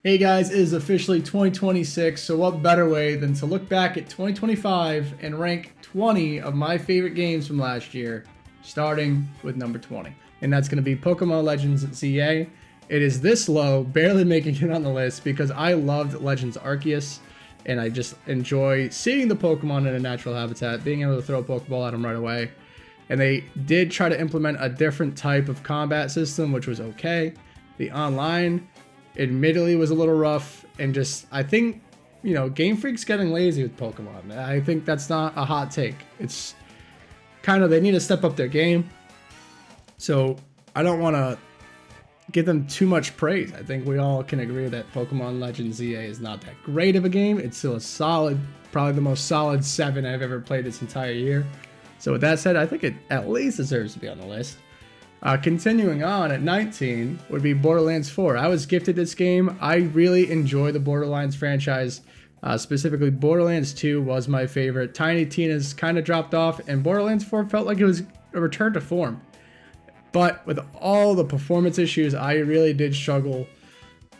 Hey guys, it is officially 2026, so what better way than to look back at 2025 and rank 20 of my favorite games from last year, starting with number 20. And that's going to be Pokemon Legends ZA. It is this low, barely making it on the list because I loved Legends Arceus, and I just enjoy seeing the Pokemon in a natural habitat, being able to throw a Pokeball at them right away. And they did try to implement a different type of combat system, which was okay. The online admittedly was a little rough, and just I think Game Freak's getting lazy with Pokemon. I think that's not a hot take. It's kind of, they need to step up their game, so I don't want to give them too much praise. I think we all can agree that Pokemon Legends ZA is not that great of a game. It's still a solid, probably the most solid 7 I've ever played this entire year. So with that said, I think it at least deserves to be on the list. Continuing on at 19 would be Borderlands 4. I was gifted this game. I really enjoy the Borderlands franchise. Specifically, Borderlands 2 was my favorite. Tiny Tina's kind of dropped off, and Borderlands 4 felt like it was a return to form. But with all the performance issues, I really did struggle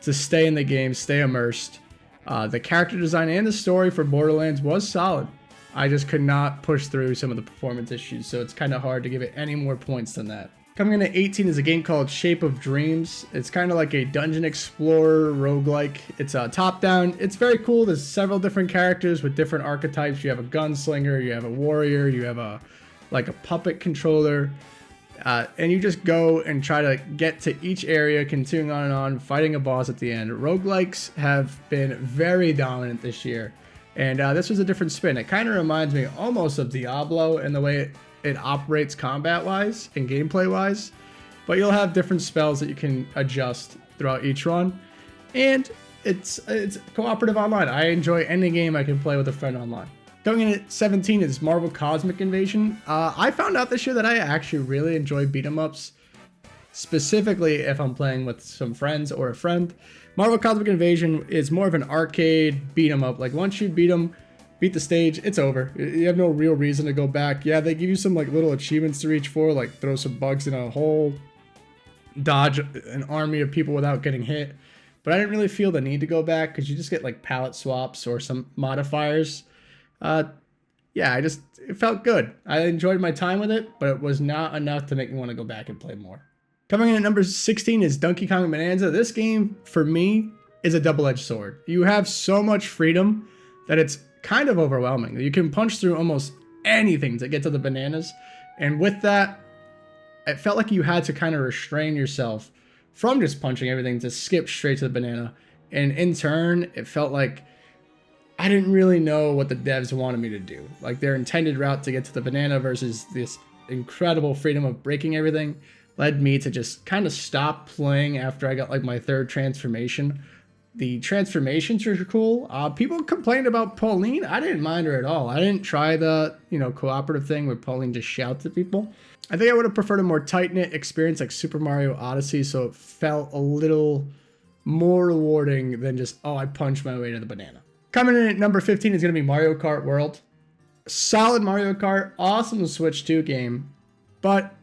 to stay in the game, stay immersed. The character design and the story for Borderlands was solid. I just could not push through some of the performance issues, so it's kind of hard to give it any more points than that. Coming in at 18 is a game called Shape of Dreams. It's kind of like a dungeon explorer roguelike. It's top down. It's very cool. There's several different characters with different archetypes. You have a gunslinger, you have a warrior, you have a puppet controller. And you just go and try to get to each area, continuing on and on, fighting a boss at the end. Roguelikes have been very dominant this year, and this was a different spin. It kind of reminds me almost of Diablo in the way it operates combat-wise and gameplay-wise, but you'll have different spells that you can adjust throughout each run, and it's cooperative online. I enjoy any game I can play with a friend online. Going in at 17 is Marvel Cosmic Invasion. I found out this year that I actually really enjoy beat-em-ups, specifically if I'm playing with some friends or a friend. Marvel Cosmic Invasion is more of an arcade beat-em-up. Like, once you beat the stage, it's over. You have no real reason to go back. Yeah, they give you some little achievements to reach for, like throw some bugs in a hole, dodge an army of people without getting hit. But I didn't really feel the need to go back because you just get palette swaps or some modifiers. Yeah, it felt good. I enjoyed my time with it, but it was not enough to make me want to go back and play more. Coming in at number 16 is Donkey Kong Bonanza. This game, for me, is a double-edged sword. You have so much freedom that it's kind of overwhelming. You can punch through almost anything to get to the bananas, and with that, it felt like you had to kind of restrain yourself from just punching everything to skip straight to the banana, and in turn, it felt like I didn't really know what the devs wanted me to do. Like, their intended route to get to the banana versus this incredible freedom of breaking everything led me to just kind of stop playing after I got my third transformation. The transformations are cool. People complained about Pauline. I didn't mind her at all. I didn't try the cooperative thing where Pauline just shouts at people. I think I would have preferred a more tight-knit experience like Super Mario Odyssey, so it felt a little more rewarding than just, oh, I punched my way to the banana. Coming in at number 15 is going to be Mario Kart World. Solid Mario Kart, awesome Switch 2 game, but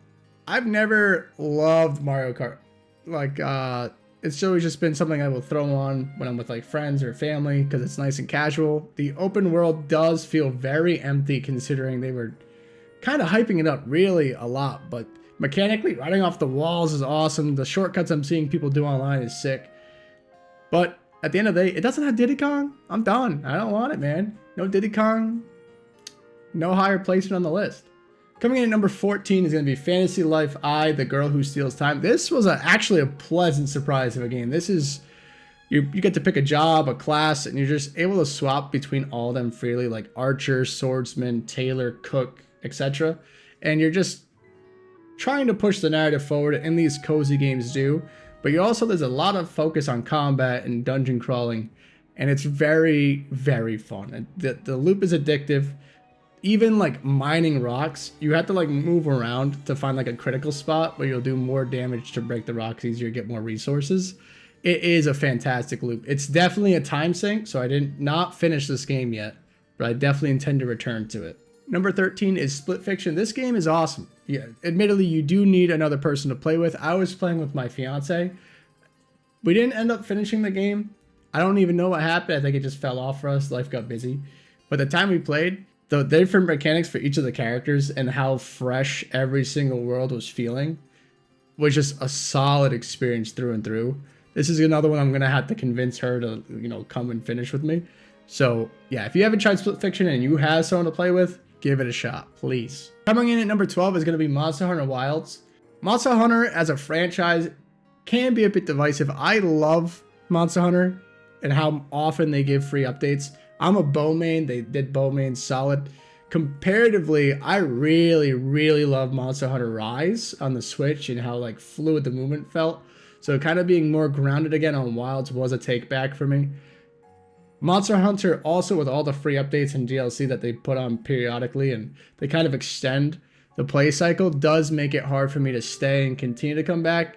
I've never loved Mario Kart. It's always just been something I will throw on when I'm with friends or family because it's nice and casual. The open world does feel very empty considering they were kind of hyping it up really a lot, but mechanically riding off the walls is awesome. The shortcuts I'm seeing people do online is sick. But at the end of the day, it doesn't have Diddy Kong. I'm done. I don't want it, man. No Diddy Kong. No higher placement on the list. Coming in at number 14 is going to be Fantasy Life I, The Girl Who Steals Time. This was actually a pleasant surprise of a game. This is, you get to pick a job, a class, and you're just able to swap between all of them freely, like archer, swordsman, tailor, cook, etc. And you're just trying to push the narrative forward, and these cozy games do. But there's a lot of focus on combat and dungeon crawling, and it's very, very fun. And the loop is addictive. Even mining rocks, you have to move around to find a critical spot where you'll do more damage to break the rocks easier, get more resources. It is a fantastic loop. It's definitely a time sink, so I did not finish this game yet, but I definitely intend to return to it. Number 13 is Split Fiction. This game is awesome. Yeah, admittedly, you do need another person to play with. I was playing with my fiance. We didn't end up finishing the game, I don't even know what happened. I think it just fell off for us. Life got busy. But the time we played, the different mechanics for each of the characters and how fresh every single world was feeling was just a solid experience through and through. This is another one I'm going to have to convince her to, come and finish with me. So, yeah, if you haven't tried Split Fiction and you have someone to play with, give it a shot, please. Coming in at number 12 is going to be Monster Hunter Wilds. Monster Hunter as a franchise can be a bit divisive. I love Monster Hunter and how often they give free updates. I'm a bow main. They did bow main solid. Comparatively, I really, really love Monster Hunter Rise on the Switch and how like fluid the movement felt. So kind of being more grounded again on Wilds was a take back for me. Monster Hunter also, with all the free updates and DLC that they put on periodically and they kind of extend the play cycle, does make it hard for me to stay and continue to come back,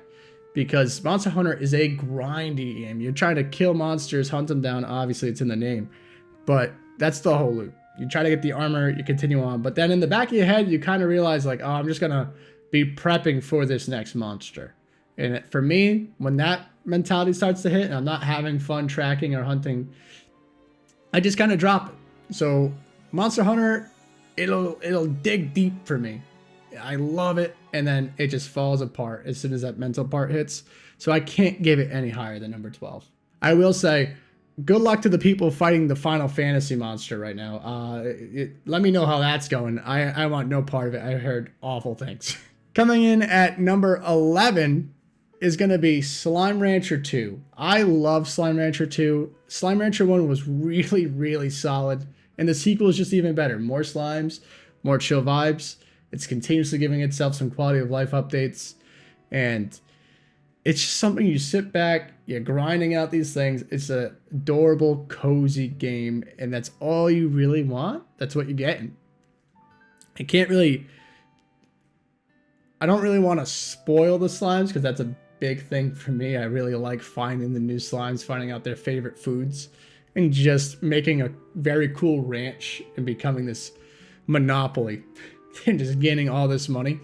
because Monster Hunter is a grindy game. You're trying to kill monsters, hunt them down. Obviously, it's in the name, but that's the whole loop. You try to get the armor, you continue on, but then in the back of your head, you kind of realize like, oh, I'm just gonna be prepping for this next monster. And for me, when that mentality starts to hit and I'm not having fun tracking or hunting, I just kind of drop it. So Monster Hunter, it'll dig deep for me. I love it, and then it just falls apart as soon as that mental part hits. So I can't give it any higher than number 12. I will say, good luck to the people fighting the Final Fantasy monster right now. Let me know how that's going. I want no part of it. I heard awful things. Coming in at number 11 is going to be Slime Rancher 2. I love Slime Rancher 2. Slime Rancher 1 was really, really solid. And the sequel is just even better. More slimes, more chill vibes. It's continuously giving itself some quality of life updates. And it's just something you sit back, you're grinding out these things. It's a adorable, cozy game. And that's all you really want. That's what you're getting. I don't really want to spoil the slimes because that's a big thing for me. I really like finding the new slimes, finding out their favorite foods, and just making a very cool ranch and becoming this monopoly and just gaining all this money.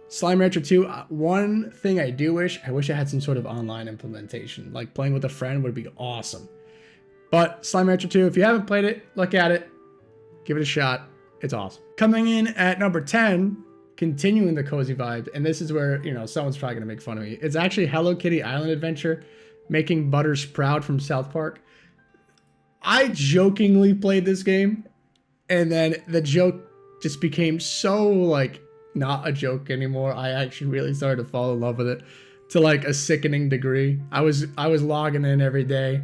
Slime Rancher 2, one thing I wish I had some sort of online implementation. Like playing with a friend would be awesome. But Slime Rancher 2, if you haven't played it, look at it. Give it a shot. It's awesome. Coming in at number 10, continuing the cozy vibe, and this is where, someone's probably going to make fun of me. It's actually Hello Kitty Island Adventure, making Butters proud from South Park. I jokingly played this game, and then the joke just became so, not a joke anymore. I actually really started to fall in love with it to, a sickening degree. I was logging in every day,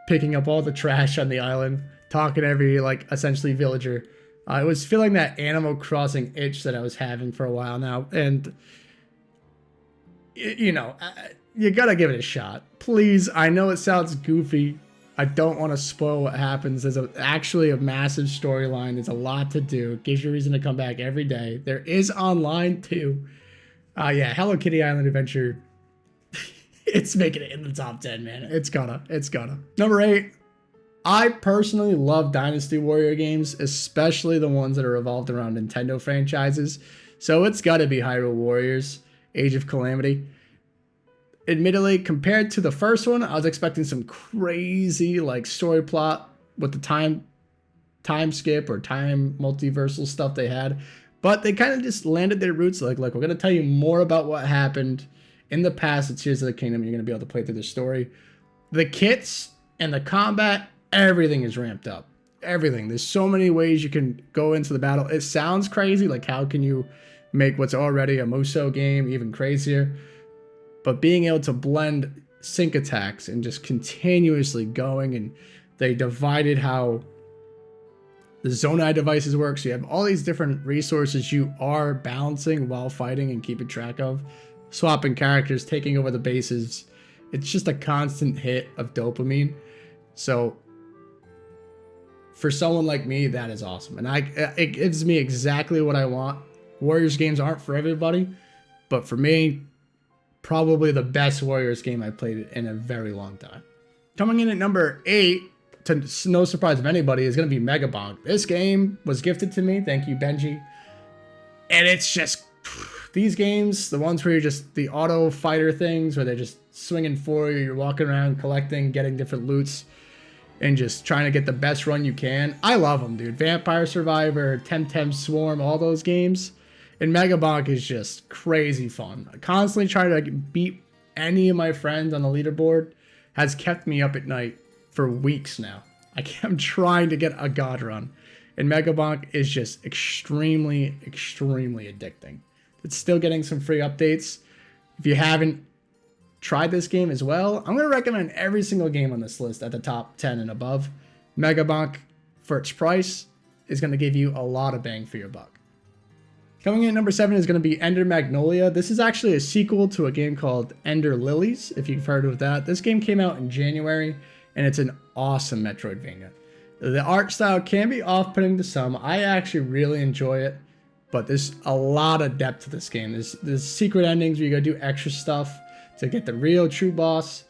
picking up all the trash on the island, talking to every, essentially villager. I was feeling that Animal Crossing itch that I was having for a while now, and you gotta give it a shot. Please, I know it sounds goofy. I don't want to spoil what happens. There's actually a massive storyline. There's a lot to do. It gives you a reason to come back every day. There is online too. Yeah, Hello Kitty Island Adventure. It's making it in the top 10, man. It's gonna. Number 8. I personally love Dynasty Warrior games, especially the ones that are revolved around Nintendo franchises. So it's got to be Hyrule Warriors, Age of Calamity. Admittedly, compared to the first one, I was expecting some crazy story plot with the time skip or time multiversal stuff they had. But they kind of just landed their roots we're going to tell you more about what happened in the past at Tears of the Kingdom. You're going to be able to play through the story. The kits and the combat, everything is ramped up. Everything. There's so many ways you can go into the battle. It sounds crazy. How can you make what's already a Musou game even crazier? But being able to blend sync attacks and just continuously going, and they divided how the Zonai devices work. So you have all these different resources you are balancing while fighting and keeping track of. Swapping characters, taking over the bases. It's just a constant hit of dopamine. So for someone like me, that is awesome. And it gives me exactly what I want. Warriors games aren't for everybody, but for me, probably the best Warriors game I've played in a very long time. Coming in at number 8, to no surprise of anybody, is going to be Megabonk. This game was gifted to me. Thank you, Benji. And it's just, these games, the ones where you're just the auto fighter things, where they're just swinging for you. You're walking around collecting, getting different loots, and just trying to get the best run you can. I love them, dude. Vampire Survivor, Temtem Swarm, all those games. And Megabonk is just crazy fun. Constantly trying to beat any of my friends on the leaderboard has kept me up at night for weeks now. I'm trying to get a god run. And Megabonk is just extremely, extremely addicting. It's still getting some free updates. If you haven't tried this game as well, I'm going to recommend every single game on this list at the top 10 and above. Megabonk, for its price, is going to give you a lot of bang for your buck. Coming in at number 7 is going to be Ender Magnolia. This is actually a sequel to a game called Ender Lilies, if you've heard of that. This game came out in January, and it's an awesome Metroidvania. The art style can be off-putting to some. I actually really enjoy it, but there's a lot of depth to this game. There's secret endings where you gotta do extra stuff to get the real true boss.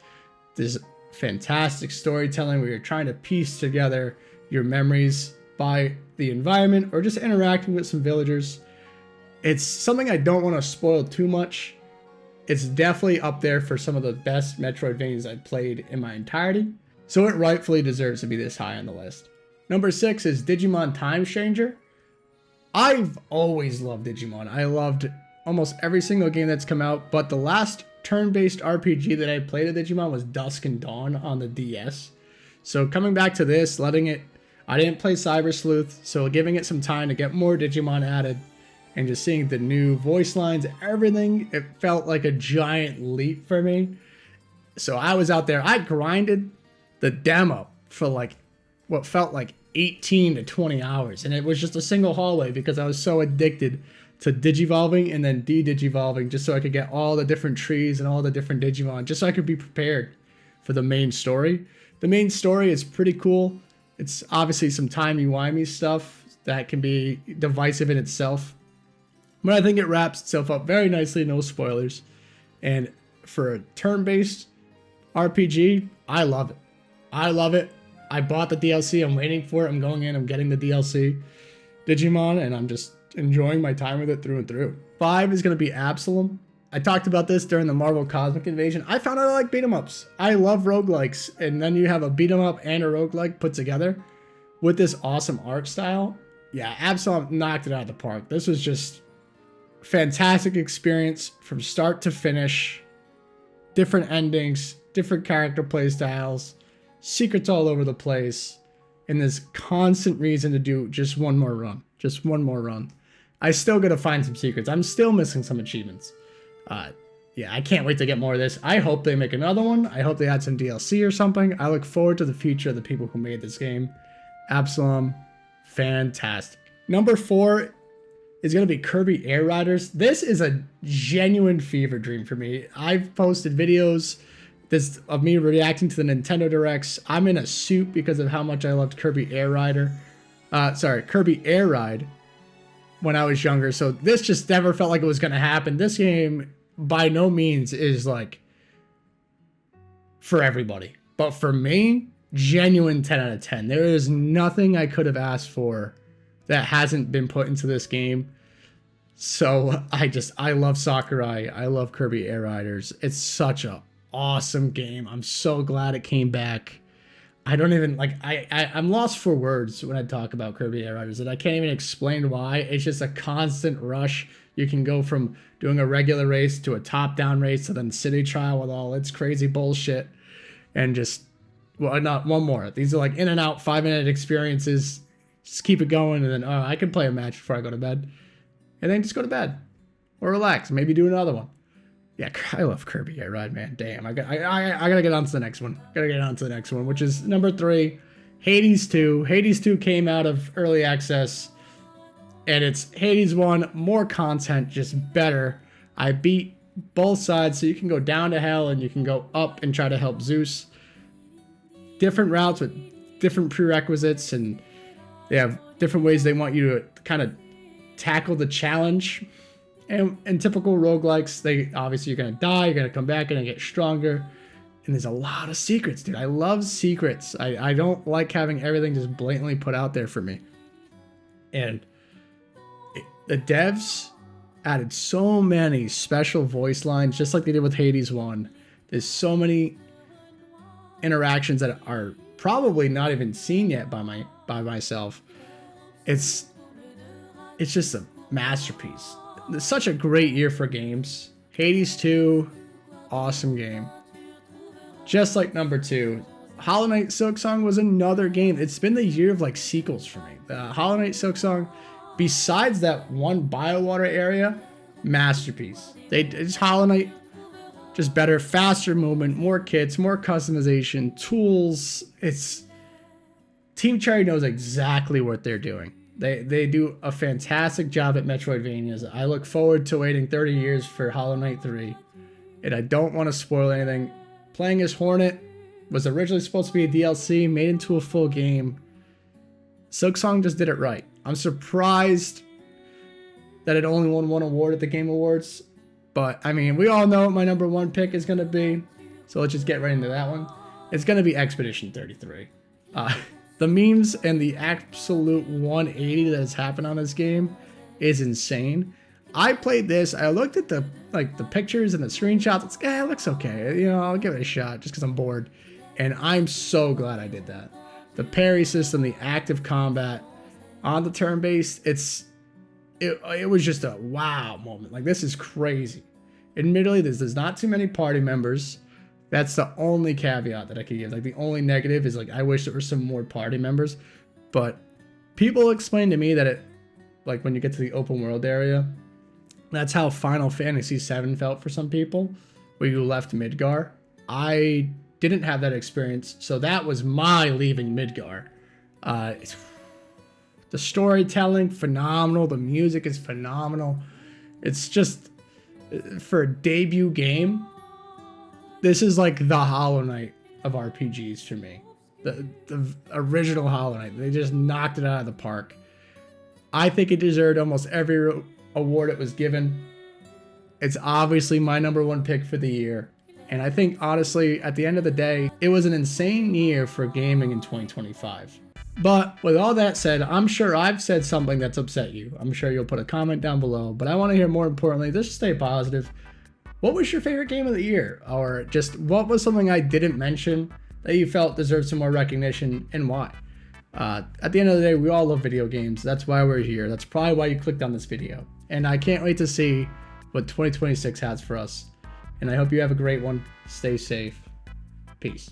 There's fantastic storytelling where you're trying to piece together your memories by the environment or just interacting with some villagers. It's something I don't want to spoil too much. It's definitely up there for some of the best Metroidvanias I've played in my entirety, so it rightfully deserves to be this high on the list. Number 6 is Digimon Time Stranger. I've always loved Digimon. I loved almost every single game that's come out, but the last turn-based RPG that I played of Digimon was Dusk and Dawn on the DS. So coming back to this, I didn't play Cyber Sleuth, so giving it some time to get more Digimon added, and just seeing the new voice lines, everything, it felt like a giant leap for me. So I was out there, I grinded the demo for like what felt like 18 to 20 hours. And it was just a single hallway because I was so addicted to digivolving and then de-digivolving just so I could get all the different trees and all the different Digimon, just so I could be prepared for the main story. The main story is pretty cool. It's obviously some timey-wimey stuff that can be divisive in itself, but I think it wraps itself up very nicely, no spoilers. And for a turn-based RPG, I love it. I love it. I bought the DLC. I'm waiting for it. I'm going in. I'm getting the DLC Digimon, and I'm just enjoying my time with it through and through. 5 is going to be Absalom. I talked about this during the Marvel Cosmic Invasion. I found out I like beat-em-ups. I love roguelikes, and then you have a beat-em-up and a roguelike put together with this awesome art style. Yeah, Absalom knocked it out of the park. This was just fantastic experience from start to finish. Different endings, different character playstyles, secrets all over the place, and this constant reason to do just one more run. Just one more run. I still gotta find some secrets. I'm still missing some achievements. Yeah, I can't wait to get more of this. I hope they make another one. I hope they add some DLC or something. I look forward to the future of the people who made this game. Absalom, fantastic. Number 4 is going to be Kirby Air Riders. This is a genuine fever dream for me. I've posted videos of me reacting to the Nintendo Directs. I'm in a suit because of how much I loved Kirby Air Ride when I was younger. So this just never felt like it was going to happen. This game by no means is like for everybody, but for me, genuine 10 out of 10. There is nothing I could have asked for that hasn't been put into this game. So I love Sakurai. I love Kirby Air Riders. It's such a awesome game. I'm so glad it came back. I don't even I'm lost for words when I talk about Kirby Air Riders, and I can't even explain why. It's just a constant rush. You can go from doing a regular race to a top-down race to then city trial with all its crazy bullshit, and just, well, not one more. These are like in and out 5-minute experiences. Just keep it going, and then I can play a match before I go to bed, and then just go to bed or relax. Maybe do another one. Yeah, I love Kirby Air Ride, man. Damn, I gotta get on to the next one. Which is number 3, Hades 2. Hades 2 came out of early access, and it's Hades 1, more content, just better. I beat both sides, so you can go down to hell and you can go up and try to help Zeus. Different routes with different prerequisites, and they have different ways they want you to kind of tackle the challenge. And in typical roguelikes, you're going to die, you're going to come back, and get stronger. And there's a lot of secrets, dude. I love secrets. I don't like having everything just blatantly put out there for me. And the devs added so many special voice lines, just like they did with Hades 1. There's so many interactions that are probably not even seen yet by myself. It's just a masterpiece. It's such a great year for games. Hades 2, awesome game. Just like number 2, Hollow Knight Silksong was another game. It's been the year of like sequels for me. Hollow Knight Silksong, besides that one Biowater area, masterpiece. It's Hollow Knight, just better, faster movement, more kits, more customization, tools. It's Team Cherry knows exactly what they're doing. They do a fantastic job at Metroidvanias. I look forward to waiting 30 years for Hollow Knight 3, and I don't want to spoil anything. Playing as Hornet was originally supposed to be a DLC, made into a full game. Silksong just did it right. I'm surprised that it only won one award at the Game Awards, but I mean, we all know what my number 1 pick is going to be, so let's just get right into that one. It's going to be Expedition 33. The memes and the absolute 180 that has happened on this game is insane. I played this. I looked at the pictures and the screenshots. It's it looks okay. You know, I'll give it a shot just because I'm bored. And I'm so glad I did that. The parry system, the active combat on the turn-based, it was just a wow moment. Like, this is crazy. Admittedly, there's not too many party members. That's the only caveat that I could give. Like, the only negative is, like, I wish there were some more party members. But people explained to me that it, like, when you get to the open world area, that's how Final Fantasy VII felt for some people, where you left Midgar. I didn't have that experience, so that was my leaving Midgar. The storytelling, phenomenal. The music is phenomenal. It's just, for a debut game, this is like the Hollow Knight of RPGs for me. The original Hollow Knight. They just knocked it out of the park. I think it deserved almost every award it was given. It's obviously my number 1 pick for the year. And I think, honestly, at the end of the day, it was an insane year for gaming in 2025. But with all that said, I'm sure I've said something that's upset you. I'm sure you'll put a comment down below. But I want to hear, more importantly, just stay positive. What was your favorite game of the year? Or just what was something I didn't mention that you felt deserved some more recognition, and why? At the end of the day, we all love video games. That's why we're here. That's probably why you clicked on this video. And I can't wait to see what 2026 has for us. And I hope you have a great one. Stay safe. Peace.